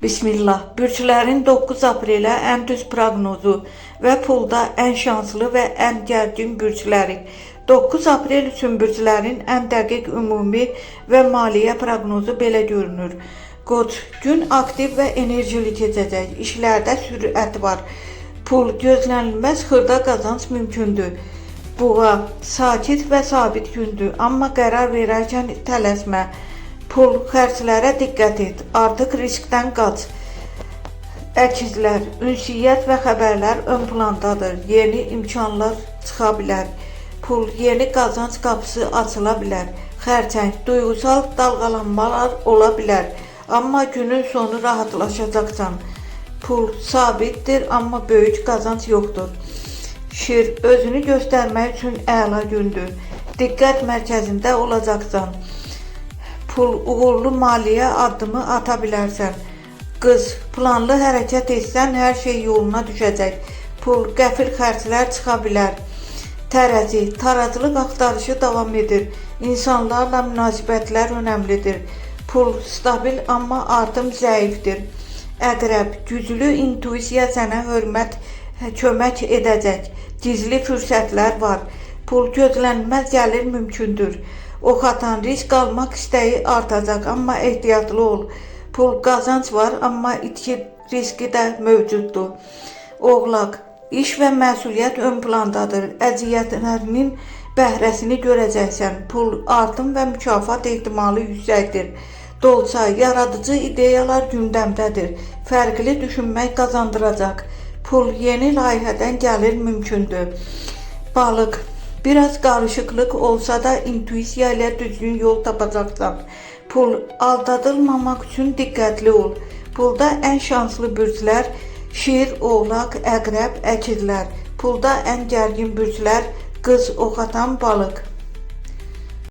Bismillah. Bürclərin 9 aprelə ən düz proqnozu və pulda ən şanslı və ən gərgin bürcləri. 9 aprel üçün bürclərin ən dəqiq ümumi və maliyyə proqnozu belə görünür. Qoç, gün aktiv və enerjili keçəcək. İşlərdə sürət var. Pul gözlənilməz xırda qazanc mümkündür. Boğa, sakit və sabit gündür, amma qərar verərkən tələsmə. Pul xərclərə diqqət et, artıq riskdən qaç. Əkizlər, ünsiyyət və xəbərlər ön plandadır, yeni imkanlar çıxa bilər. Pul, yeni qazanc qapısı açıla bilər. Xərçəng, duyğusal dalğalanmalar ola bilər, amma günün sonu rahatlaşacaqsan. Pul sabitdir, amma böyük qazanc yoxdur. Şir, özünü göstərmək üçün əla gündür. Diqqət mərkəzində olacaqsan. Pul, uğurlu maliyyə addımı ata bilərsən. Qız, planlı hərəkət etsən hər şey yoluna düşəcək. Pul, qəfil xərclər çıxa bilər. Tərəzi, tarazlıq axtarışı davam edir. İnsanlarla münasibətlər önəmlidir. Pul, stabil amma artım zəifdir. Əqrəb, güclü intuisiya sənə kömək edəcək. Gizli fürsətlər var. Pul, gözlənilməz gəlir mümkündür. Ox atan, risk almaq istəyi artacaq, amma ehtiyatlı ol. Pul, qazanc var, amma itki riski də mövcuddur. Oğlaq, iş və məsuliyyət ön plandadır. Əziyyətlərinin bəhrəsini görəcəksən. Pul, artım və mükafat ehtimalı yüksəkdir. Dolça, yaradıcı ideyalar gündəmdədir. Fərqli düşünmək qazandıracaq. Pul, yeni layihədən gəlir mümkündür. Balıq, biraz qarışıqlıq olsa da intuisiya ilə düzgün yol tapacaqsan. Pul, aldadılmamaq üçün diqqətli ol. Pulda ən şanslı bürclər şir, oğlaq, əqrəb, əkizlər. Pulda ən gərgin bürclər qız, ox atan, balıq.